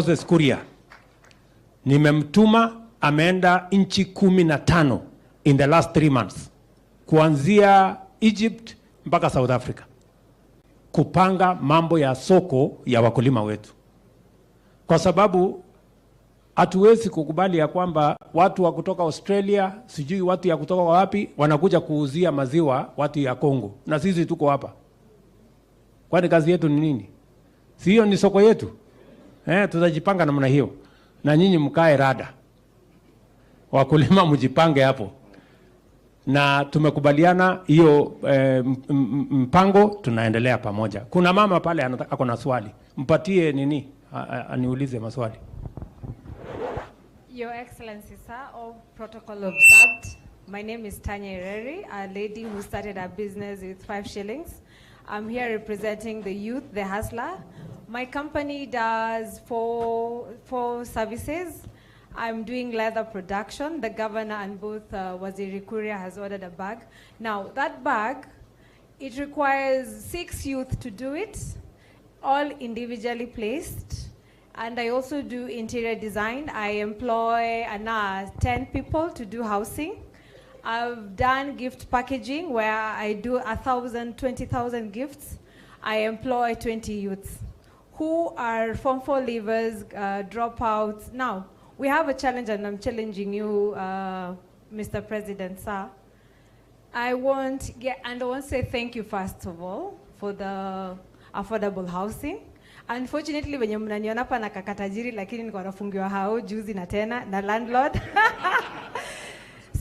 Moses Kuria nimemtuma, ameenda nchi 15 in the last 3 months, kuanzia Egypt mpaka South Africa, kupanga mambo ya soko ya wakulima wetu, kwa sababu hatuwezi kukubali ya kwamba watu wa kutoka Australia, sijui watu ya kutoka wapi, wanakuja kuuzia maziwa watu ya Kongo, na sisi tuko hapa. Kwani kazi yetu ni nini? Si hiyo ni soko yetu? Tutajipanga namna hiyo, na nyinyi mkae rada, wakulima mjipange hapo, na tumekubaliana hiyo mpango, tunaendelea pamoja. Kuna mama pale ako na swali, mpatie nini aniulize maswali. Your Excellency, sir, all protocol observed. My name is Tanya Ireri, a lady who started a business with 5 shillings. I'm here representing the youth, the hustler. My company does four services. I'm doing leather production. The governor and both Waziri Kuria has ordered a bag. Now, that bag, it requires 6 youth to do it, all individually placed. And I also do interior design. I employ 10 people to do housing. I've done gift packaging where I do 20,000 gifts. I employ 20 youths who are Form 4 leavers, dropouts. Now, we have a challenge, and I'm challenging you, Mr. President, sir. I want to say thank you, first of all, for the affordable housing. Unfortunately, when you're mnaniona pa nakakatajiri, lakini niko nafungiwa hao juzi na tena na landlord.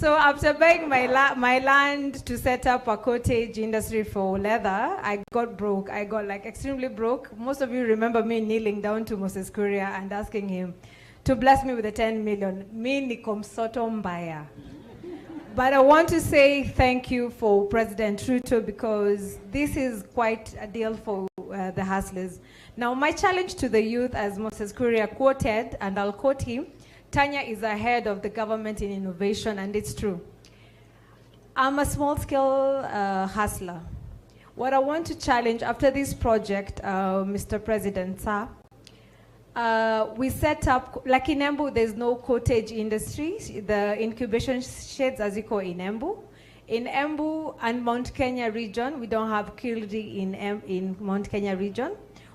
So after buying my land to set up a cottage industry for leather, I got broke. I got like extremely broke. Most of you remember me kneeling down to Moses Kuria and asking him to bless me with the 10 million. Me niko msoto mbaya. But I want to say thank you for President Ruto, because this is quite a deal for the hustlers. Now, my challenge to the youth, as Moses Kuria quoted, and I'll quote him, Tanya is ahead of the government in innovation, and it's true. I'm a small-scale hustler. What I want to challenge after this project, Mr. President, sir, we set up, like in Embu, there's no cottage industry. The incubation sheds, as you call in Embu. In Embu and Mount Kenya region, we don't have kildi in Mount Kenya region.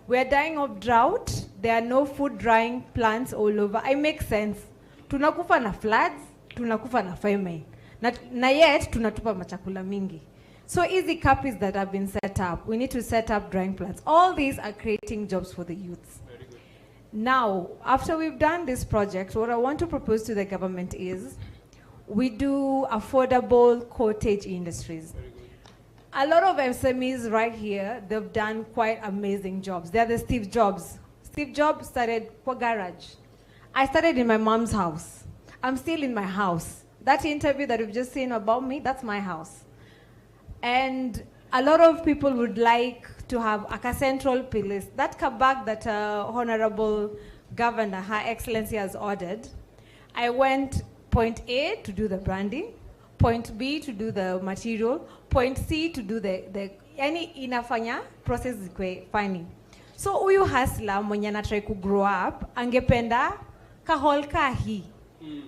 We are dying of drought. There are no food drying plants all over. It makes sense. Tunakufa na floods, tunakufa na famine. Na yet, tunatupa machakula mingi. So easy capis that have been set up. We need to set up drying plants. All these are creating jobs for the youths. Now, after we've done this project, what I want to propose to the government is we do affordable cottage industries. A lot of SMEs right here, they've done quite amazing jobs. They're the Steve Jobs. Steve Jobs started for garage. I started in my mom's house. I'm still in my house. That interview that you've just seen about me, that's my house. And a lot of people would like to have a central place. That kabak that Honorable Governor, Her Excellency has ordered, I went point A to do the branding, point B to do the material, point C to do the any inafanya process zikwe finding. So huyu hustler mwenye anatry ku grow up, angependa kaholka hii.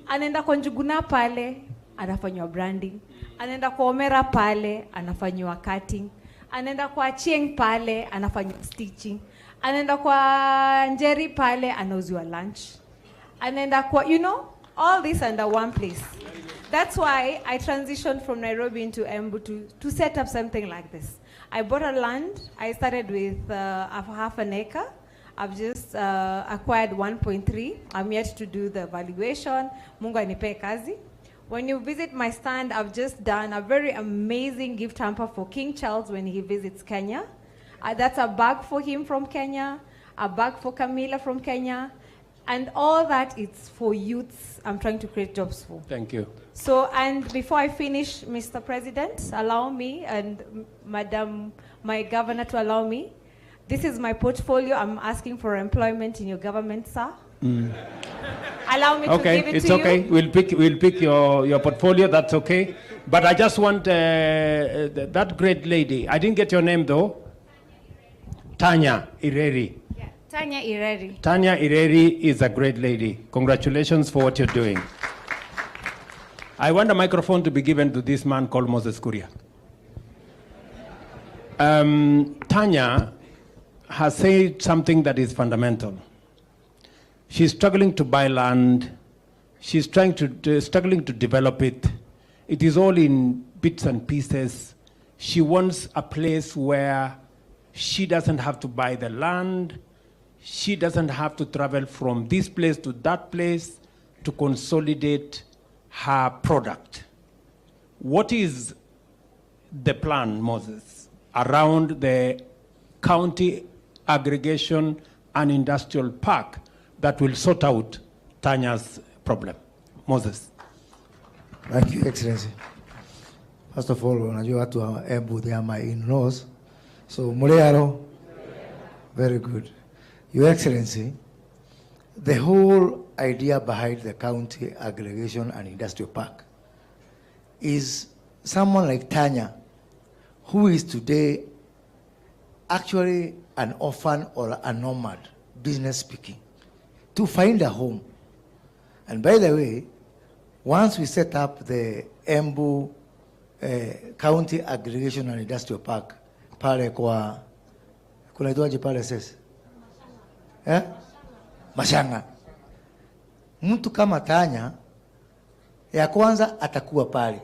Anaenda kwa Njuguna pale, anafanywa branding. Anaenda kwa Omera pale, anafanywa cutting. Anaenda kwa Chieng pale, anafanywa stitching. Anaenda kwa Njeri pale, anauziwa lunch. Anaenda kwa, you know, all this under one place. That's why I transitioned from Nairobi into Embu to set up something like this. I bought a land. I started with half an acre. I've just acquired 1.3. I'm yet to do the valuation. Mungu anipe kazi. When you visit my stand, I've just done a very amazing gift hamper for King Charles when he visits Kenya. That's a bag for him from Kenya, a bag for Camilla from Kenya, and all that is for youths I'm trying to create jobs for. Thank you. So, and before I finish, Mr. President, allow me, and Madam, my governor, to allow me. This is my portfolio. I'm asking for employment in your government, sir. Allow me to give it to you. Okay, it's okay. We'll pick your portfolio. That's okay. But I just want that great lady. I didn't get your name though. Tanya Ireri. Yeah. Tanya Ireri. Tanya Ireri is a great lady. Congratulations for what you're doing. I want a microphone to be given to this man called Moses Kuria. Tanya has said something that is fundamental. She's struggling to buy land. She's struggling to develop it. It is all in bits and pieces. She wants a place where she doesn't have to buy the land. She doesn't have to travel from this place to that place to consolidate her product. What is the plan, Moses, around the county aggregation and industrial park that will sort out Tanya's problem? Moses. Thank you, Excellency. First of all, unajua watu wa Embu, they are my in-laws. So, Mulearo, very good. Your Excellency, the whole idea behind the county aggregation and industrial park is someone like Tanya, who is today actually an orphan or a nomad, business speaking, to find a home. And by the way, once we set up the Embu county aggregation and industrial park, pale kwa kunaitwaje pale sasa? Mashanga. Mtu kama Tanya, ya kwanza atakuwa pale.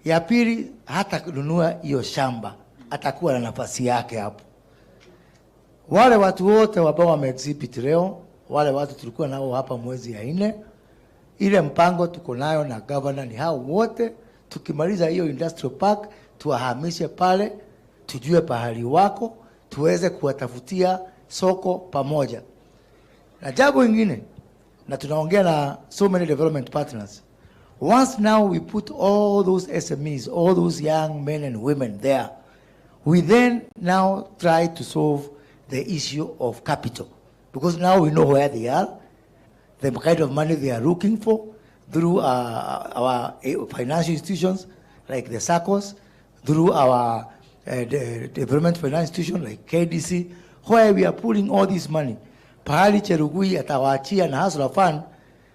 Ya pili hata kununua hiyo shamba, atakuwa na nafasi yake hapo. Wale watu wote ambao wameexhibit leo, wale watu tulikuwa nao hapa mwezi ya 4, ile mpango tuko nayo na governor ni hao wote. Tukimaliza hiyo industrial park, tuwahamishe pale, tujue pahali wako, tuweze kuwatafutia soko pamoja. Na jambo lingine, na tunaongea na so many development partners. Once now we put all those SMEs, all those young men and women there, we then now try to solve the issue of capital. Because now we know where they are, the kind of money they are looking for through our financial institutions like the SACCOs, through our development finance institution like KDC, where we are pulling all this money. Pahali Cherugui atawaachia na Hustler Fund,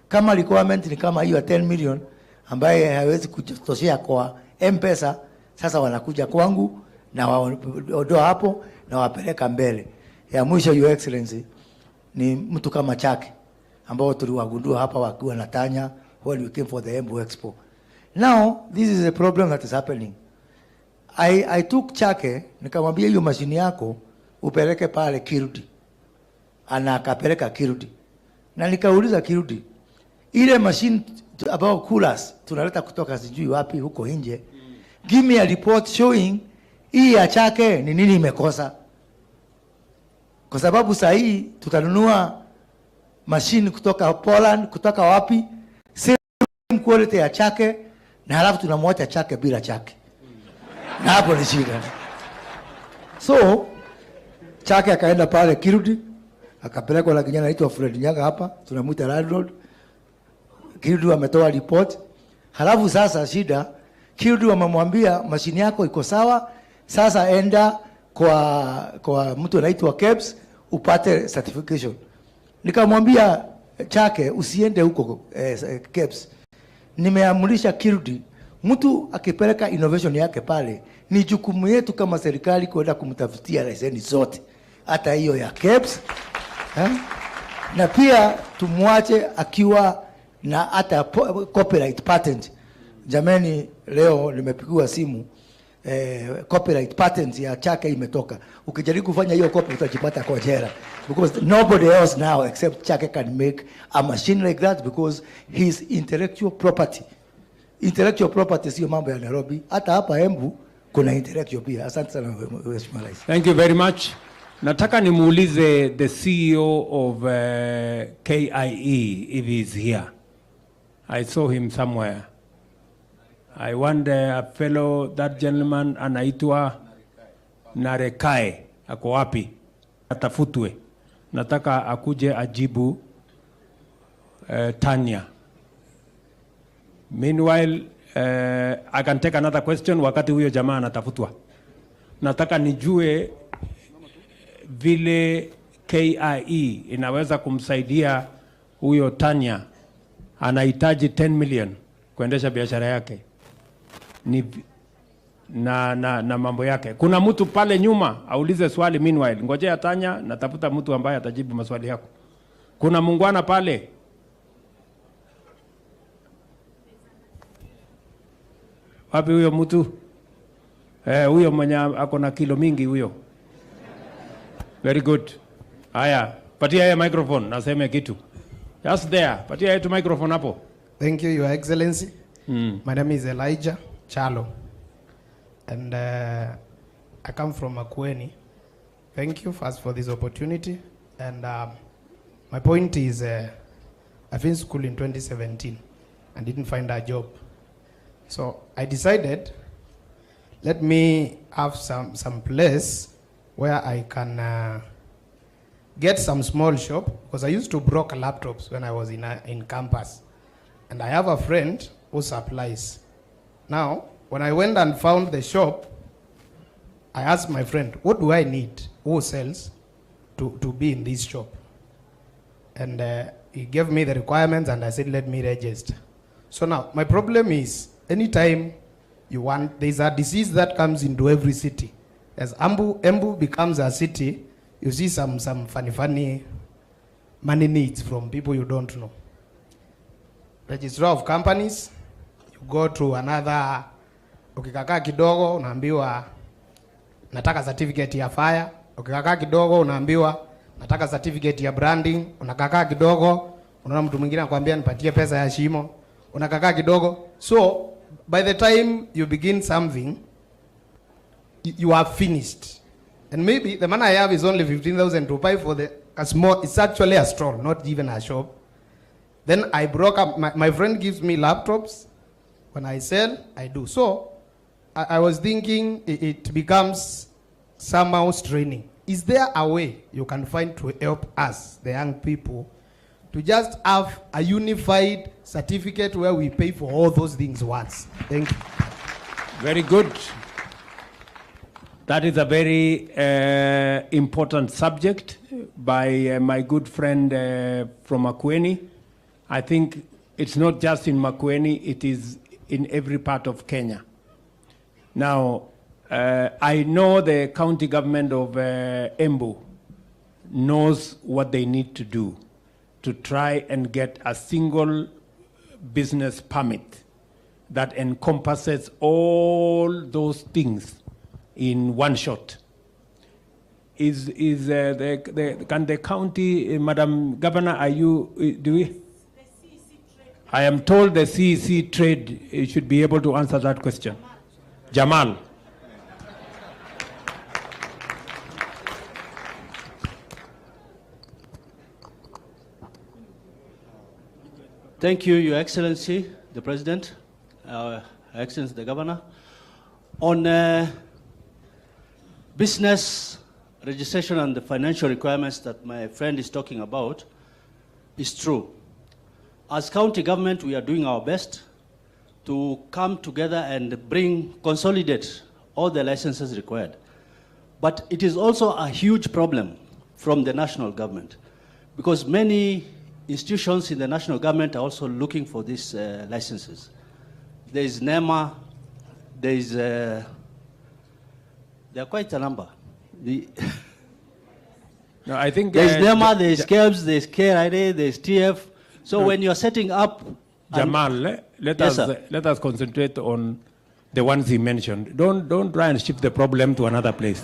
kama requirement ni kama hiyo 10 million, ambaye hawezi kutoshea kwa M-Pesa, sasa wanakuja kwangu na waondoa hapo na wapeleka mbele. Ya mwisho, Your Excellency, ni mtu kama Chake, ambao tuliwagundua hapa wakiwa na Tanya when we came for the Embu Expo. Now, this is a problem that is happening. I took Chake, nikamwambia hiyo mashini yako upeleke pale Kirudi. Ana akapeleka Kirudi. Na nikauliza Kirudi, ile machine about coolers tunaleta kutoka sijui wapi huko nje, give me a report showing hii ya Chake ni nini imekosa. Kwa sababu saa hii tutanunua machine kutoka Poland, kutoka wapi, same quality ya Chake, na halafu tunamwacha Chake bila Chake. Na hapo ni shida. So Chake akaenda pale Kirudi, akapelekwa na kijana anaitwa Fred Nyaga hapa, tunamuita landlord. Kirudi wametoa report. Halafu sasa shida, Kirudi wamemwambia mashini yako iko sawa, sasa enda kwa mtu anaitwa KEBS upate certification. Nikamwambia Chake usiende huko KEBS. Nimeamulisha Kirudi, mtu akipeleka innovation yake pale, ni jukumu yetu kama serikali kwenda kumtafutia leseni zote, hata hiyo ya KEBS. Na pia tumwache akiwa na hata copyright patent. Jamani, leo nimepigiwa simu, copyright patent ya Chake imetoka. Ukijaribu kufanya hiyo copy utajipata kwa jela, because nobody else now except Chake can make a machine like that, because his intellectual property. Intellectual property sio mambo ya Nairobi, hata hapa Embu kuna intellectual pia. Asante sana Mheshimiwa Rais. Thank you very much. Nataka nimuulize the CEO of KIE if he is here. I saw him somewhere. I wonder a fellow, that gentleman anaitwa Narekae, ako wapi? Atafutwe. Nataka akuje ajibu Tanya. Meanwhile, I can take another question wakati huyo jamaa anatafutwa. Nataka nijue vile KIE inaweza kumsaidia huyo Tanya, anahitaji 10 million kuendesha biashara yake na mambo yake. Kuna mtu pale nyuma aulize swali meanwhile. Ngojea Tanya, natafuta mtu ambaye atajibu maswali yako. Kuna mungwana pale. Wapi huyo mtu? Huyo mwenye ako na kilo mingi huyo. Very good. Haya, patia yeye microphone naseme kitu. Just there. Patia yeye tu microphone hapo. Thank you, Your Excellency. My name is Elijah Chalo. And I come from Makueni. Thank you first for this opportunity. And my point is, I finished school in 2017 and didn't find a job. So I decided, let me have some place where I can get some small shop, because I used to broker laptops when I was in campus. And I have a friend who supplies. Now, when I went and found the shop, I asked my friend, what do I need, who sells, to be in this shop? And he gave me the requirements and I said, let me register. So now, my problem is, anytime you want, there's a disease that comes into every city. As Embu becomes a city, you see some funny money needs from people you don't know. Registrar of companies, you go to another, ukikakaa kidogo unaambiwa nataka certificate ya fire, ukikakaa kidogo unaambiwa nataka certificate ya branding, unakakaa kidogo unaona mtu mwingine anakuambia nipatie pesa ya shimo, unakakaa kidogo. So by the time you begin something, you are finished. And maybe the money I have is only 15,000 to buy for a small, it's actually a stall, not even a shop. Then I broke up, my friend gives me laptops. When I sell, I do. So I was thinking it becomes somehow straining. Is there a way you can find to help us, the young people, to just have a unified certificate where we pay for all those things once? Thank you. Very good. That is a very important subject by my good friend from Makueni. I think it's not just in Makueni, it is in every part of Kenya. Now, I know the county government of Embu knows what they need to do to try and get a single business permit that encompasses all those things in one shot. Can the county, Madam Governor, do we? I am told the CEC trade should be able to answer that question. Jamal. Thank you, Your Excellency, the President, Excellency, the Governor. On business registration and the financial requirements that my friend is talking about is true. As county government, we are doing our best to come together and consolidate all the licenses required. But it is also a huge problem from the national government, because many institutions in the national government are also looking for these licenses. There is NEMA, there are quite a number. No, I think there's NEMA, there's KEBS, there's KRIA, there's TF. So when you're setting up... Jamal, let us concentrate on the ones he mentioned. Don't try and shift the problem to another place.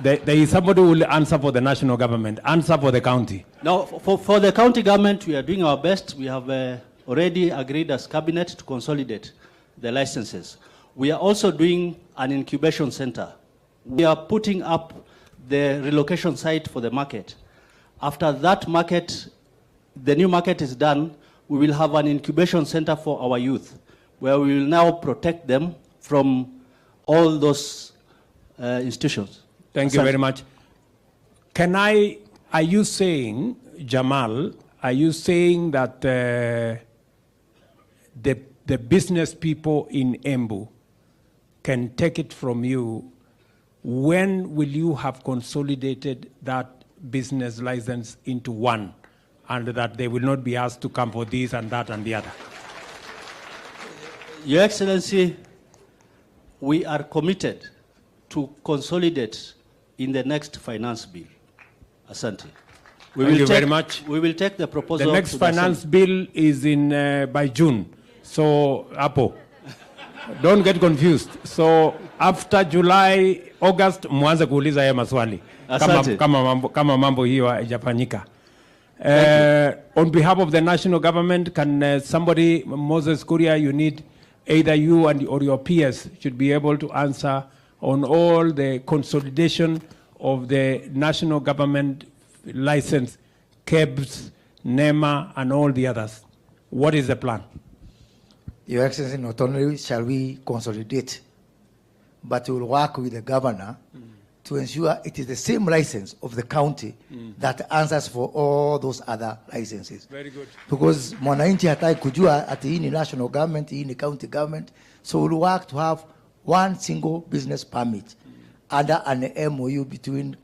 There is somebody who will answer for the national government, answer for the county. Now, for the county government, we are doing our best. We have already agreed as cabinet to consolidate the licenses. We are also doing an incubation center. We are putting up the relocation site for the market. After that market, the new market is done, we will have an incubation center for our youth, where we will now protect them from all those institutions. Thank you very much. Are you saying, Jamal, are you saying that the business people in Embu can take it from you? When will you have consolidated that business license into one, and that they will not be asked to come for this and that and the other. Your Excellency, we are committed to consolidate in the next finance bill. Asante. Thank you very much. We will take the proposal. The next finance bill is in by June. So, Apo, don't get confused. So, after July, August, mwanze kuuliza haya maswali. Kama mambo hiyo haijafanyika. On behalf of the national government, can somebody, Moses Kuria, you need either you or your peers should be able to answer on all the consolidation of the national government license, KEBS, NEMA, and all the others. What is the plan? Your Excellency, not only shall we consolidate, but we will work with the governor to ensure it is the same license of the county that answers for all those other licenses. Very good. Because mwananchi hataki kujua ati hii ni national government, hii ni county government. So we'll work to have one single business permit under an MOU between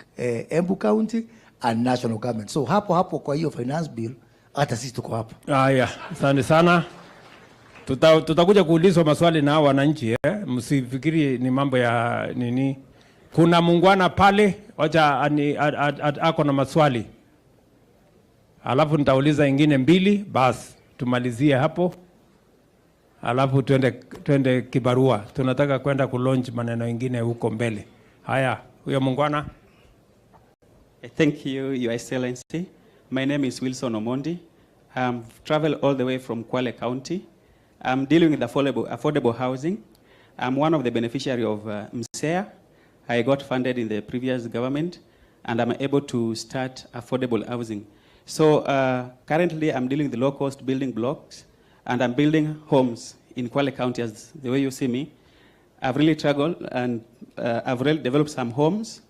Embu County and national government. So hapo kwa hiyo finance bill, hata sisi tuko hapo. Asante sana. Tutakuja kuulizwa maswali na wananchi, msifikiri ni mambo ya nini. Kuna muungwana pale, wacha ako na maswali. Alafu nitauliza ingine mbili, basi tumalizie hapo. Alafu tuende kibarua. Tunataka kwenda kulaunch maneno ingine huko mbele. Haya, huyo muungwana. Thank you, Your Excellency. My name is Wilson Omondi. I've traveled all the way from Kwale County. I'm dealing with affordable housing. I'm one of the beneficiaries of MSEA. I got funded in the previous government, and I'm able to start affordable housing. So currently, I'm dealing with the low-cost building blocks, and I'm building homes in Kwale County, as the way you see me. I've really struggled, and I've really developed some homes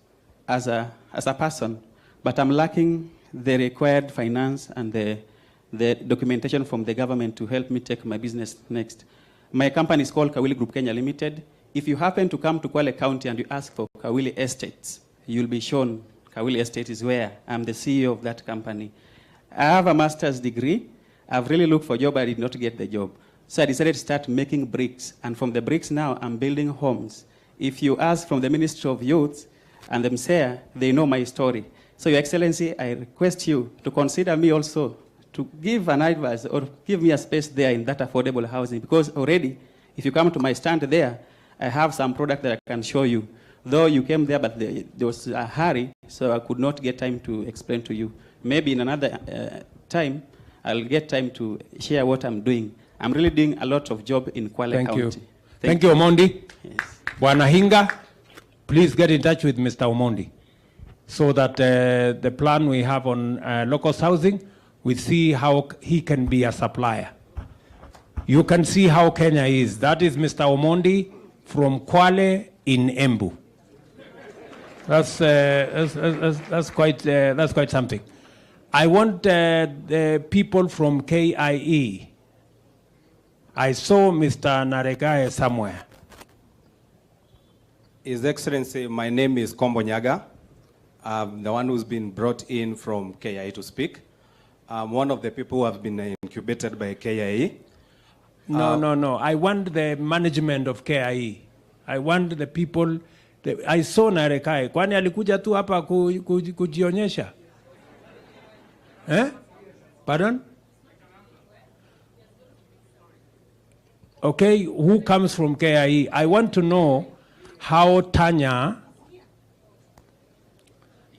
as a person, but I'm lacking the required finance and the documentation from the government to help me take my business next. My company is called Kawili Group Kenya Limited. If you happen to come to Kwale County and you ask for Kawili Estates, you'll be shown Kawili Estate is where. I'm the CEO of that company. I have a master's degree. I've really looked for a job, but I did not get the job. So I decided to start making bricks. And from the bricks now, I'm building homes. If you ask from the Ministry of Youth and the MSEA, they know my story. So, Your Excellency, I request you to consider me also to give an advice or give me a space there in that affordable housing, because already, if you come to my stand there, I have some product that I can show you. Though you came there, but there was a hurry, so I could not get time to explain to you. Maybe in another time, I'll get time to share what I'm doing. I'm really doing a lot of job in Kwale County. Thank you, Omondi. Yes. Bwana Hinga, please get in touch with Mr. Omondi so that the plan we have on low-cost housing, we see how he can be a supplier. You can see how Kenya is. That is Mr. Omondi from Kwale in Embu. That's quite something. I want the people from KIE. I saw Mr. Naregae somewhere. His Excellency, my name is Kombo Nyaga. I'm the one who's been brought in from KIE to speak. I'm one of the people who have been incubated by KIE. No. I want the management of KIE. I want the people. I saw Naregae. Kwani alikuja tu hapa kujionyesha? Pardon? Okay, who comes from KIE? I want to know how Tanya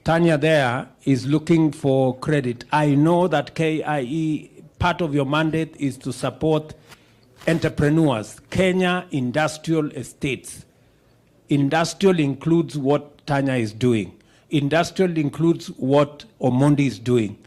there is looking for credit. I know that KIE, part of your mandate is to support entrepreneurs, Kenya industrial estates. Industrial includes what Tanya is doing. Industrial includes what Omondi is doing.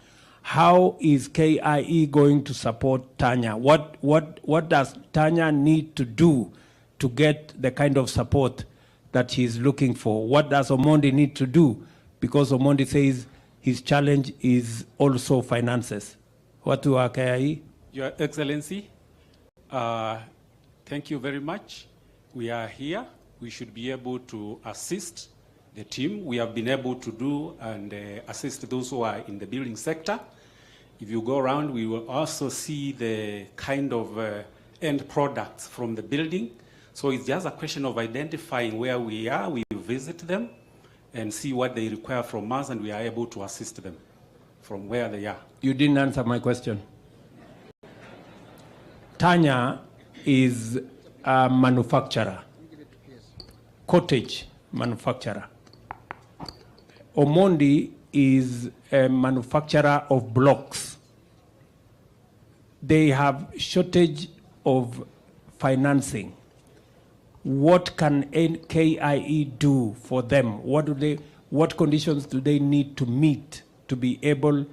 How is KIE going to support Tanya? What does Tanya need to do to get the kind of support that she's looking for? What does Omondi need to do? Because Omondi says his challenge is also finances. What do KIE? Your Excellency, thank you very much. We are here. We should be able to assist the team, we have been able to do and assist those who are in the building sector. If you go around, we will also see the kind of end products from the building. So it's just a question of identifying where we are, we visit them and see what they require from us, and we are able to assist them from where they are. You didn't answer my question. Tanya is a manufacturer, cottage manufacturer. Omondi is a manufacturer of blocks. They have shortage of financing. What can KIE do for them? What conditions do they need to meet to be able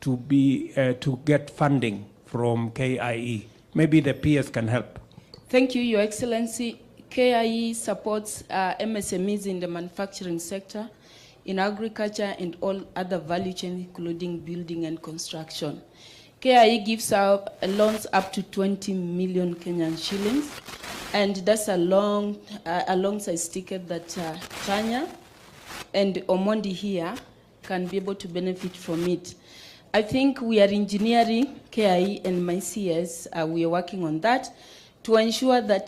to get funding from KIE? Maybe the PS can help. Thank you, Your Excellency. KIE supports MSMEs in the manufacturing sector, in agriculture and all other value chains, including building and construction. KIE gives out loans up to 20 million Kenyan shillings, and that's a long-size ticket that Tanya and Omondi here can be able to benefit from it. I think we are engineering, KIE and my CS, we are working on that to ensure that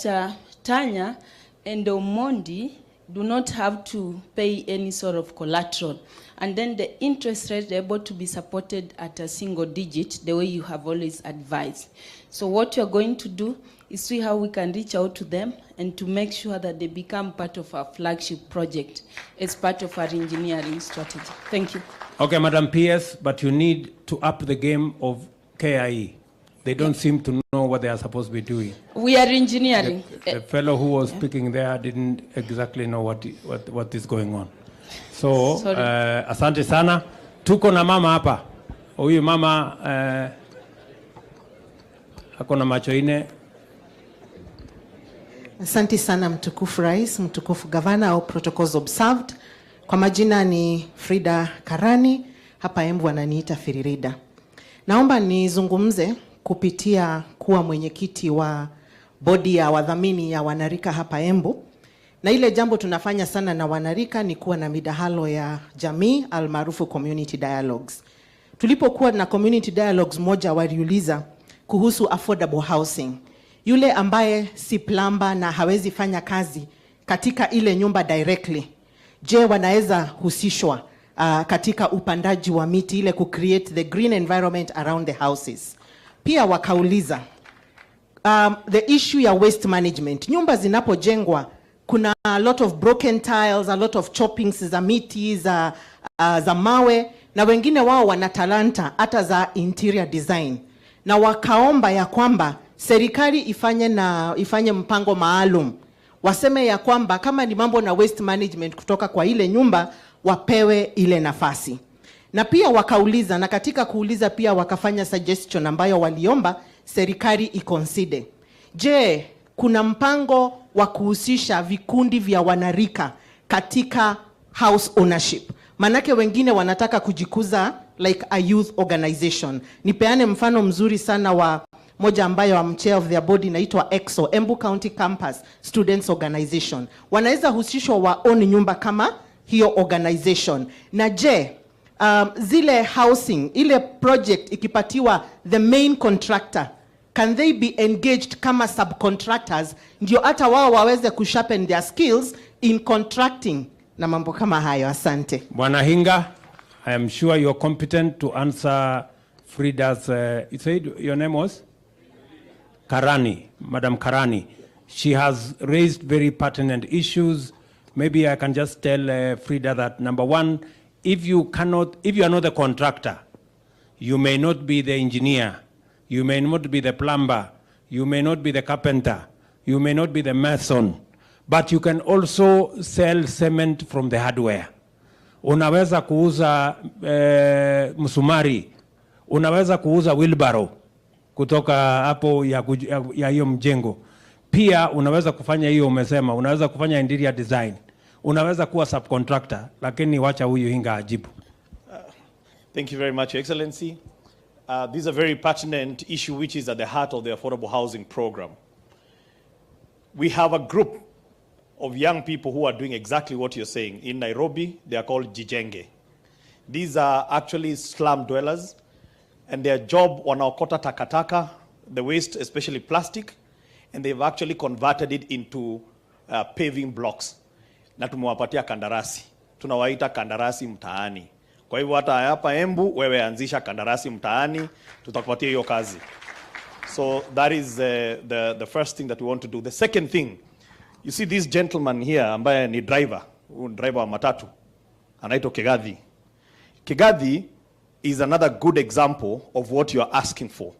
Tanya and Omondi do not have to pay any sort of collateral. And then the interest rate is able to be supported at a single digit, the way you have always advised. So what you're going to do is see how we can reach out to them and to make sure that they become part of our flagship project as part of our engineering strategy. Thank you. Okay, Madam PS, but you need to up the game of KIE. They don't seem to know what they are supposed to be doing. We are engineering. The fellow who was speaking there didn't exactly know what is going on. So, asante sana. Tuko na mama hapa. Huyu mama ako na macho ine. Asante sana mtukufu rais, mtukufu gavana, au protocols observed. Kwa majina ni Frida Karani, hapa Embu wananiita Firirida. Naomba nizungumze kupitia kuwa mwenyekiti wa bodi ya wadhamini ya wanarika hapa Embu. Na ile jambo tunafanya sana na wanarika ni kuwa na midahalo ya jamii almaarufu community dialogues. Tulipokuwa na community dialogues, moja waliuliza kuhusu affordable housing. Yule ambaye si plumber na hawezi fanya kazi katika ile nyumba directly, je, wanaweza husishwa katika upandaji wa miti ile create the green environment around the houses? Pia wakauliza the issue ya waste management. Nyumba zinapojengwa kuna a lot of broken tiles, a lot of choppings za miti, za mawe, na wengine wao wana talanta hata za interior design. Na wakaomba ya kwamba serikali ifanye mpango maalum. Waseme ya kwamba kama ni mambo na waste management kutoka kwa ile nyumba, wapewe ile nafasi. Na pia wakauliza, na katika kuuliza pia wakafanya suggestion ambayo waliomba serikali iconsider. Je, kuna mpango wa kuhusisha vikundi vya wanarika katika house ownership? Manake wengine wanataka kujikuza like a youth organization. Nipeane mfano mzuri sana wa moja ambayo am chair of their body inaitwa Expo, Embu County Campus Students Organization. Wanaweza husishwa wa own nyumba kama hiyo organization. Na je, zile housing, ile project ikipatiwa the main contractor, can they be engaged kama subcontractors, ndio hata wao waweze kusharpen their skills in contracting na mambo kama hayo? Asante. Bwana Hinga, I am sure you are competent to answer Frida's, you said your name was? Karani, Madam Karani. She has raised very pertinent issues. Maybe I can just tell Frida that, number one, if you are not the contractor, you may not be the engineer, you may not be the plumber, you may not be the carpenter, you may not be the mason, but you can also sell cement from the hardware. Unaweza kuuza msumari, unaweza kuuza wheelbarrow kutoka hapo ya hiyo mjengo. Pia unaweza kufanya hiyo umesema, unaweza kufanya interior design, unaweza kuwa subcontractor, lakini wacha huyu Hinga ajibu. Thank you very much, Your Excellency. This is a very pertinent issue which is at the heart of the affordable housing program. We have a group of young people who are doing exactly what you're saying. In Nairobi, they are called Jijenge. These are actually slum dwellers, and their job wanaokota takataka, the waste, especially plastic, and they've actually converted it into paving blocks. Na tumewapatia kandarasi. Tunawaita kandarasi mtaani. Kwa hivyo hata hapa Embu, wewe anzisha kandarasi mtaani, tutakupatia hiyo kazi. So that is the first thing that we want to do. The second thing, you see this gentleman here ambaye ni driver wa matatu, anaitwa Kigathi. Kigathi is another good example of what you are asking for.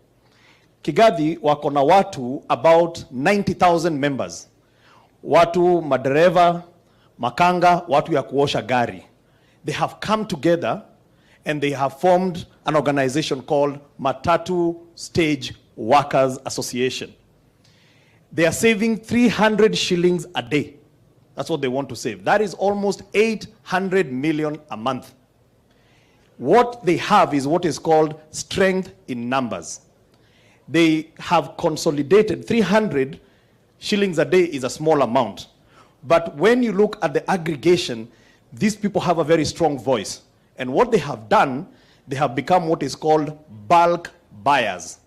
Kigathi wako na watu about 90,000 members. Watu madereva, makanga, watu ya kuosha gari. They have come together and they have formed an organization called Matatu Stage Workers Association. They are saving 300 shillings a day. That's what they want to save. That is almost 800 million a month. What they have is what is called strength in numbers. They have consolidated 300 shillings a day is a small amount. But when you look at the aggregation, these people have a very strong voice. And what they have done, they have become what is called bulk buyers.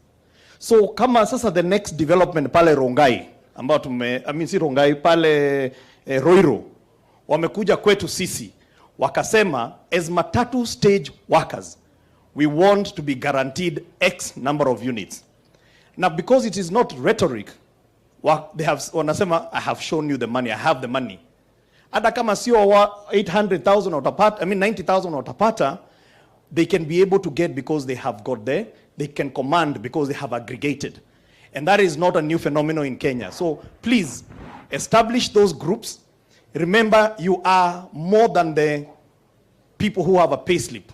So kama sasa the next development pale Rongai, ambao si Rongai, pale Roiro, wamekuja kwetu sisi, wakasema, as Matatu Stage Workers, we want to be guaranteed X number of units. Now, because it is not rhetoric, they have, wanasema, I have shown you the money, I have the money. Hata kama sio 800,000 utapata, 90,000 utapata, they can be able to get because they have got there. They can command because they have aggregated. And that is not a new phenomenon in Kenya. So please, establish those groups. Remember, you are more than the people who have a payslip.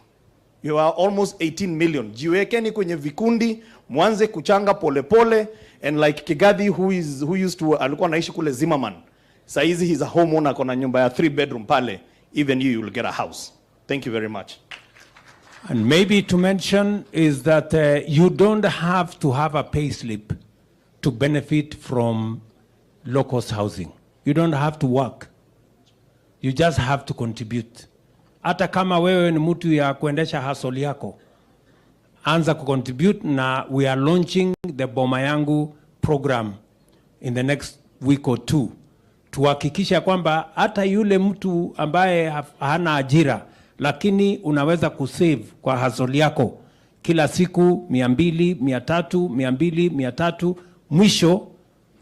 You are almost 18 million. Jiwekeni kwenye vikundi, mwanze kuchanga pole pole, and like Kigathi who used to, alikuwa naishi kule Zimmerman. Saizi he's a homeowner, kona nyumba ya 3-bedroom pale. Even you will get a house. Thank you very much. And maybe to mention is that you don't have to have a pay slip to benefit from low-cost housing. You don't have to work. You just have to contribute. Hata kama wewe ni mtu ya kuendesha hustle yako, anza kucontribute, na we are launching the Boma Yangu program in the next week or two. Tuhakikisha kwamba hata yule mtu ambaye hana ajira, lakini unaweza kusave kwa hustle yako kila siku 200, 300, 200, 300, mwisho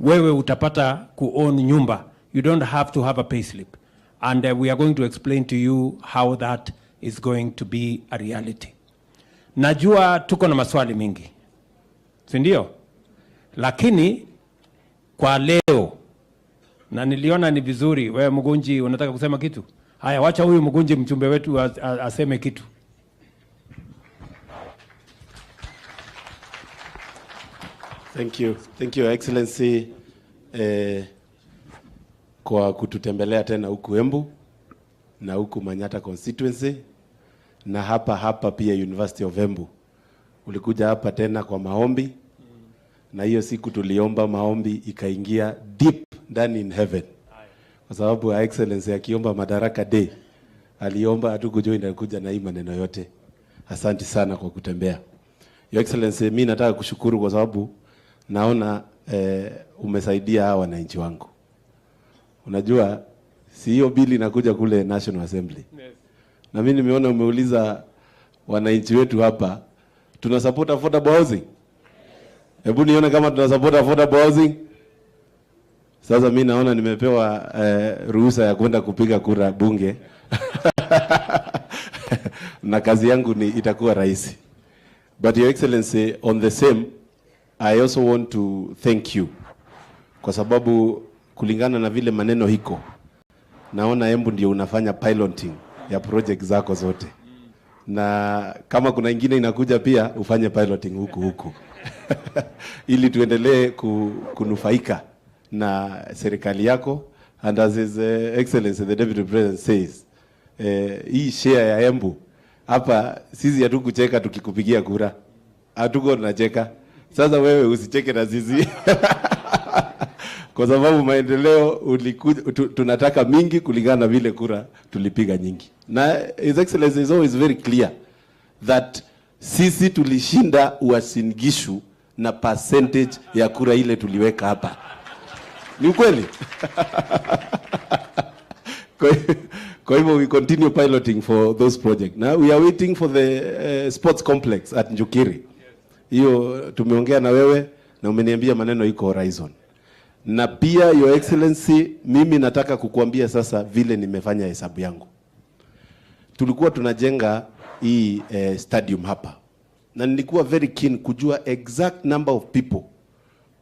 wewe utapata kuown nyumba. You don't have to have a payslip. And we are going to explain to you how that is going to be a reality. Najua tuko na maswali mingi, si ndio? Lakini kwa leo, na niliona ni vizuri, wewe Mugunji unataka kusema kitu? Haya, wacha huyu Mugunji mchumbe wetu aseme kitu. Thank you. Thank you, Excellency, kwa kututembelea tena huku Embu na huku Manyata constituency na hapa pia University of Embu. Ulikuja hapa tena kwa maombi, na hiyo siku tuliomba maombi ikaingia deep ndani in heaven. Kwa sababu ya Excellency akiomba Madaraka Day, aliomba hatukujua inakuja na hii maneno yote. Asante sana kwa kutembea. Your Excellency, mimi nataka kushukuru kwa sababu naona umesaidia hawa wananchi wangu. Unajua, si hiyo bili inakuja kule National Assembly. Yes. Na mimi nimeona umeuliza wananchi wetu hapa, tuna support affordable housing? Hebu nione kama tuna support affordable housing. Sasa mimi naona nimepewa ruhusa ya kwenda kupiga kura bunge. Na kazi yangu itakuwa rahisi. But Your Excellency, on the same, I also want to thank you. Kwa sababu kulingana na vile maneno hiko, naona Embu ndio unafanya piloting ya project zako zote. Na kama kuna ingine inakuja pia ufanye piloting huku. Ili tuendelee kunufaika na serikali yako. And as His Excellency the Deputy President says, hii share ya Embu hapa sisi hatukucheka tukikupigia kura. Hatuko tunacheka. Sasa wewe usicheke na sisi. kwa sababu maendeleo tunataka mingi kulingana na vile kura tulipiga nyingi. Na His Excellency is always very clear that sisi tulishinda Uasin Gishu na percentage ya kura ile tuliweka hapa. Ni ukweli? Kwa hivyo we continue piloting for those projects. Now we are waiting for the sports complex at Njukiri. Hiyo tumeongea na wewe na umeniambia maneno iko horizon. Na pia Your Excellency, mimi nataka kukuambia sasa vile nimefanya hesabu yangu. Tulikuwa tunajenga hii stadium hapa. Na nilikuwa very keen kujua exact number of people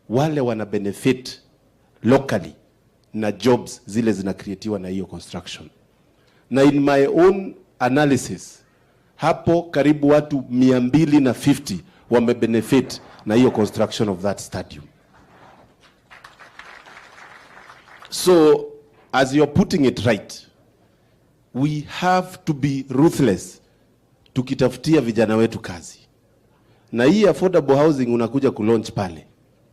wale wana benefit locally na jobs zile zinakreatiwa na hiyo construction. Na in my own analysis, hapo karibu watu 250 wame benefit na hiyo construction of that stadium. So, as you're putting it right, we have to be ruthless tukitafutia vijana wetu kazi. Na hii affordable housing unakuja kulaunch pale.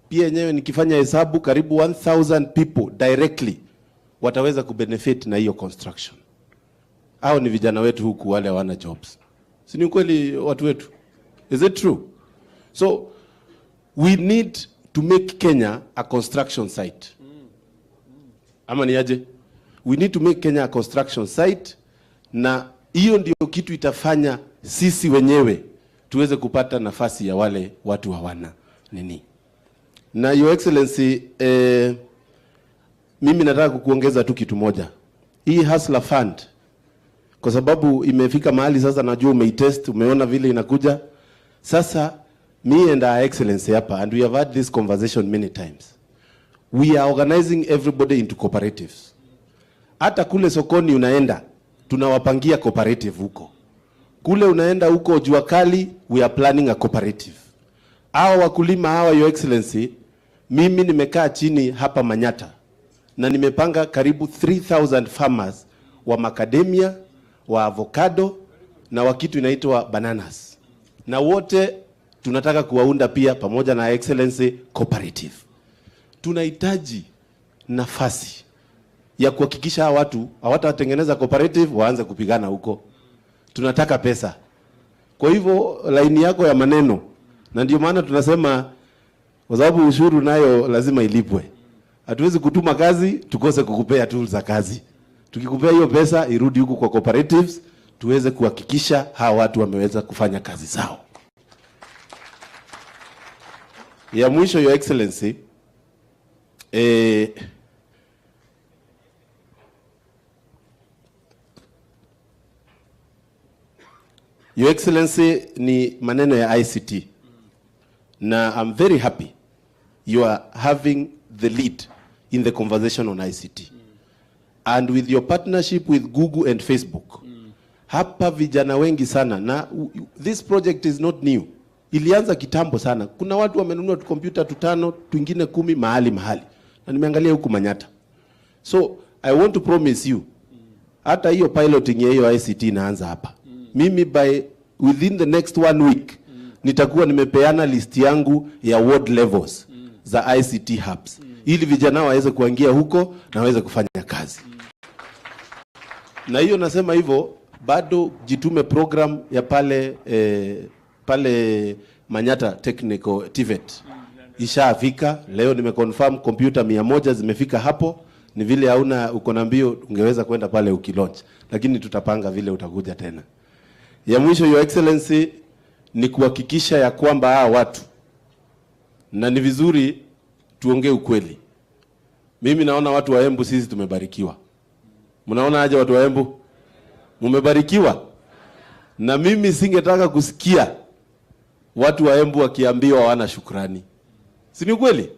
Pia yenyewe nikifanya hesabu karibu 1000 people directly wataweza kubenefit na hiyo construction. Hao ni vijana wetu huku wale hawana jobs. Si ni kweli watu wetu? Is it true? So we need to make Kenya a construction site. Ama ni aje? We need to make Kenya a construction site, na hiyo ndio kitu itafanya sisi wenyewe tuweze kupata nafasi ya wale watu hawana nini. Na Your Excellency, mimi nataka kukuongeza tu kitu moja. Hii Hustler Fund, kwa sababu imefika mahali sasa najua umeitest, umeona vile inakuja. Sasa me and Our Excellency hapa, and we have had this conversation many times. We are organizing everybody into cooperatives. Hata kule sokoni unaenda, tunawapangia cooperative huko. Kule unaenda huko Jua Kali, we are planning a cooperative. Hawa wakulima hawa, Your Excellency, mimi nimekaa chini hapa Manyata na nimepanga karibu 3000 farmers wa macadamia, wa avocado na wa kitu inaitwa bananas. Na wote tunataka kuwaunda pia pamoja na Excellency cooperative. Tunahitaji nafasi ya kuhakikisha hawa watu hawatatengeneza cooperative waanze kupigana huko. Tunataka pesa. Kwa hivyo laini yako ya maneno, na ndio maana tunasema kwa sababu ushuru nayo lazima ilipwe. Hatuwezi kutuma kazi tukose kukupea tools za kazi. Tukikupea hiyo pesa irudi huku kwa cooperatives, tuweze kuhakikisha hawa watu wameweza kufanya kazi zao. Ya mwisho, Your Excellency, Your Excellency, ni maneno ya ICT. Na I'm very happy you are having the lead in the conversation on ICT. And with your partnership with Google and Facebook. Hapa vijana wengi sana, na this project is not new. Ilianza kitambo sana. Kuna watu wamenunua kompyuta 5, twingine 10 mahali. Na nimeangalia huku Manyata. So I want to promise you, hata hiyo piloting ya hiyo ICT inaanza hapa. Mimi within the next 1 week, nitakuwa nimepeana list yangu ya ward levels za ICT hubs. Ili vijana waweze kuingia huko na waweze kufanya kazi. Na hiyo nasema hivyo, bado jitume program ya pale Manyata Technical TVET. Ishafika, leo nimeconfirm computer 100 zimefika hapo. Ni vile hauna uko na mbio ungeweza kwenda pale ukilaunch. Lakini tutapanga vile utakuja tena. Ya mwisho, Your Excellency, ni kuhakikisha ya kwamba hawa watu, na ni vizuri tuongee ukweli. Mimi naona watu wa Embu sisi tumebarikiwa. Mnaona aje watu wa Embu? Mmebarikiwa. Na mimi singetaka kusikia watu wa Embu wakiambiwa hawana shukrani. Si ni kweli?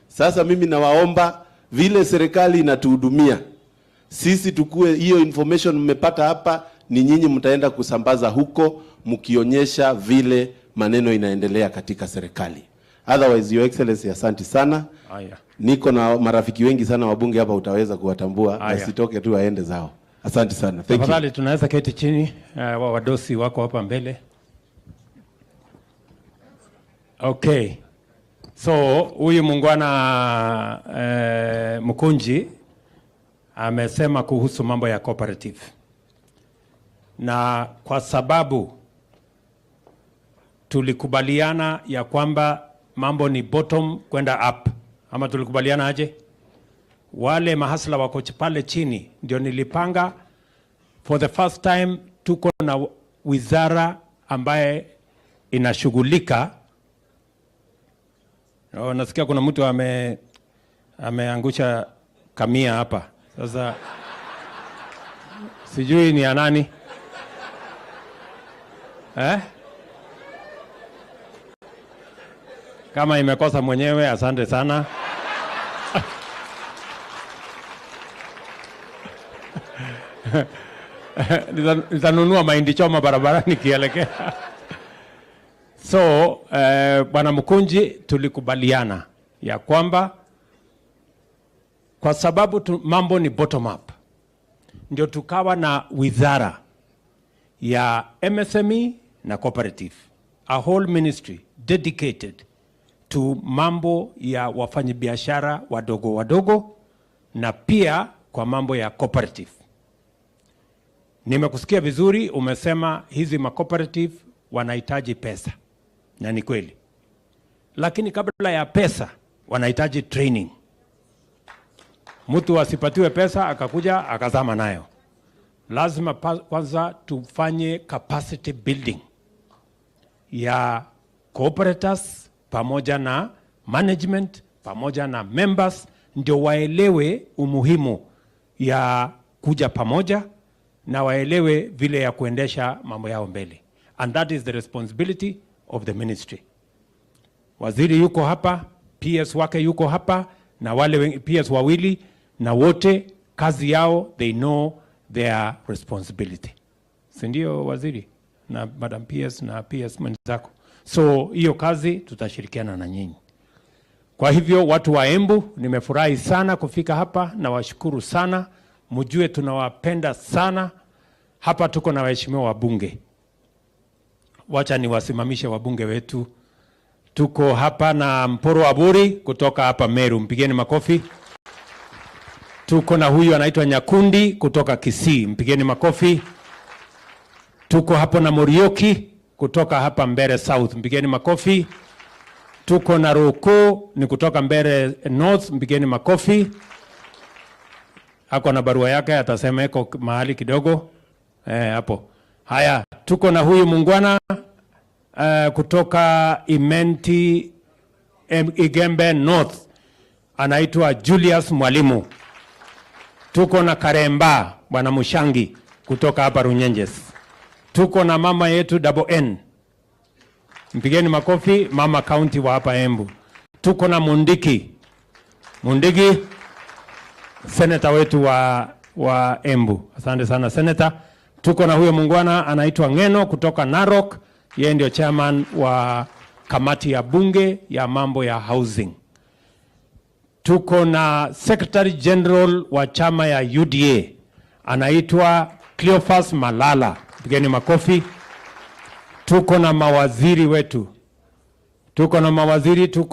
Sasa mimi nawaomba vile serikali inatuhudumia, sisi tukue hiyo information mmepata hapa, ni nyinyi mtaenda kusambaza huko mkionyesha vile maneno inaendelea katika serikali. Otherwise, Your Excellency, asante sana. Haya. Niko na marafiki wengi sana wabunge hapa, utaweza kuwatambua. Wasitoke tu waende zao. Asante sana. Thank you. Tafadhali tunaweza keti chini, wadosi wako hapa mbele. Okay. So huyu muungwana Mkunji amesema kuhusu mambo ya cooperative, na kwa sababu tulikubaliana ya kwamba mambo ni bottom kwenda up, ama tulikubaliana aje? Wale mahasla wako pale chini, ndio nilipanga for the first time tuko na wizara ambaye inashughulika. Nasikia kuna mtu ameangusha kamia hapa. Sasa sijui ni ya nani? Kama imekosa mwenyewe, asante sana. Nitanunua mahindi choma barabarani kielekea. So, Bwana Mkunji, tulikubaliana ya kwamba kwa sababu mambo ni bottom up, ndio tukawa na wizara ya MSME na cooperative, a whole ministry dedicated to mambo ya wafanyabiashara wadogo wadogo na pia kwa mambo ya cooperative. Nimekusikia vizuri, umesema hizi cooperative wanahitaji pesa, na ni kweli. Lakini kabla ya pesa wanahitaji training. Mtu asipatiwe pesa akakuja akazama nayo. Lazima kwanza tufanye capacity building ya cooperatives pamoja na management pamoja na members, ndio waelewe umuhimu ya kuja pamoja na waelewe vile ya kuendesha mambo yao mbele. And that is the responsibility of the ministry. Waziri yuko hapa, PS wake yuko hapa, na wale PS wawili, na wote kazi yao, they know their responsibility. Sindio waziri na Madam PS na PS mwenzako? So hiyo kazi tutashirikiana na nyinyi. Kwa hivyo watu wa Embu, nimefurahi sana kufika hapa na washukuru sana. Mjue tunawapenda sana. Hapa tuko na waheshimiwa wabunge. Wacha niwasimamishe wabunge wetu. Tuko hapa na Mporo Waburi kutoka hapa Meru, mpigeni makofi. Tuko na huyu anaitwa Nyakundi kutoka Kisii, mpigeni makofi. Tuko hapo na Morioki kutoka hapa Mbere South, mpigeni makofi. Tuko na Roko ni kutoka Mbere North, mpigeni makofi. Hako na barua yake, atasema eko mahali kidogo hapo. Haya, tuko na huyu muungwana kutoka Imenti Igembe North, anaitwa Julius Mwalimu. Tuko na Karemba Bwana Mushangi kutoka hapa Runyenjes. Tuko na mama yetu Double N, mpigeni makofi, mama county wa hapa Embu. Tuko na Mundiki senator wetu wa Embu, asante sana senator. Tuko na huyo muungwana anaitwa Ngeno kutoka Narok, yeye ndio chairman wa kamati ya bunge ya mambo ya housing. Tuko na secretary general wa chama ya UDA anaitwa Cleophas Malala, pigeni makofi. Tuko na mawaziri wetu, tuko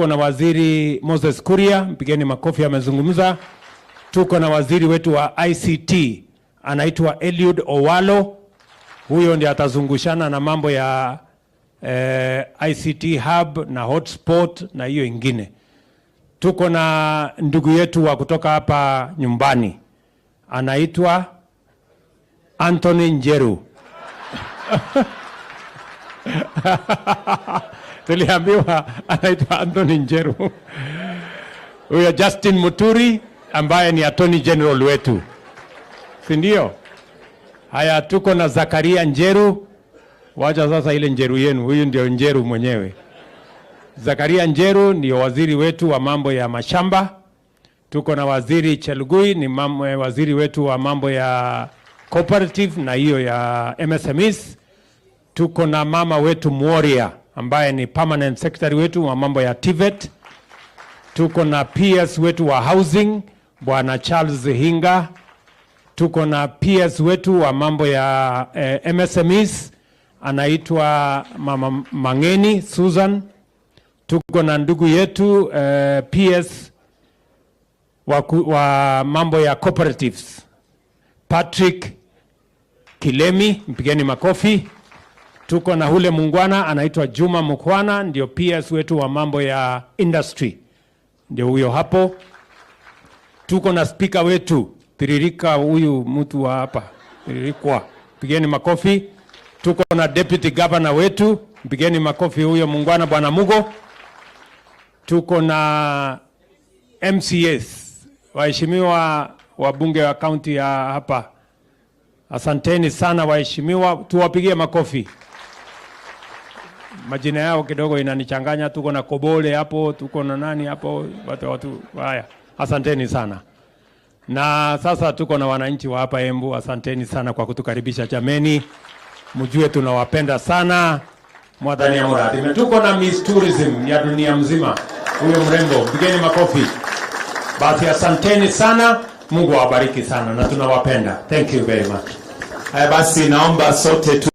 na waziri Moses Kuria, pigeni makofi, amezungumza. Tuko na waziri wetu wa ICT anaitwa Eliud Owalo, huyo ndiye atazungushana na mambo ya ICT hub na hotspot na hiyo ingine. Tuko na ndugu yetu wa kutoka hapa nyumbani anaitwa Anthony Njeru. Tuliambiwa anaitwa Anthony Njeru. Huyo Justin Muturi ambaye ni Attorney General wetu, si ndio? Haya, tuko na Zakaria Njeru. Wacha sasa ile Njeru yenu, huyu ndio Njeru mwenyewe. Zakaria Njeru ndio waziri wetu wa mambo ya mashamba. Tuko na waziri Chelugui, ni waziri wetu wa mambo ya cooperative na hiyo ya MSMEs. Tuko na mama wetu Mworia ambaye ni permanent secretary wetu wa mambo ya TVET. Tuko na PS wetu wa housing Bwana Charles Hinga. Tuko na PS wetu wa mambo ya MSMEs anaitwa Mama Mangeni Susan. Tuko na ndugu yetu PS wa mambo ya cooperatives, Patrick Kilemi, mpigeni makofi. Tuko na hule mungwana anaitwa Juma Mukwana, ndio PS wetu wa mambo ya industry, ndio huyo hapo. Tuko na speaker wetu Tiririka, huyu mtu wa hapa Tiririkwa, pigeni makofi. Tuko na deputy governor wetu, pigeni makofi, huyo mungwana bwana Mugo. Tuko na MCS, waheshimiwa wabunge wa county ya hapa, asanteni sana waheshimiwa, tuwapigie makofi. Majina yao kidogo inanichanganya. Tuko na Kobole hapo, tuko na nani hapo, watu haya, asanteni sana. Na sasa tuko na wananchi wa hapa Embu, asanteni sana kwa kutukaribisha jameni, mjue tunawapenda sana. Mwadhani ya muradi. Tuko na Miss Tourism ya dunia mzima, huyo mrembo, pigeni makofi. Basi asanteni sana, Mungu awabariki sana na tunawapenda. Thank you very much. Haya basi, naomba sote tu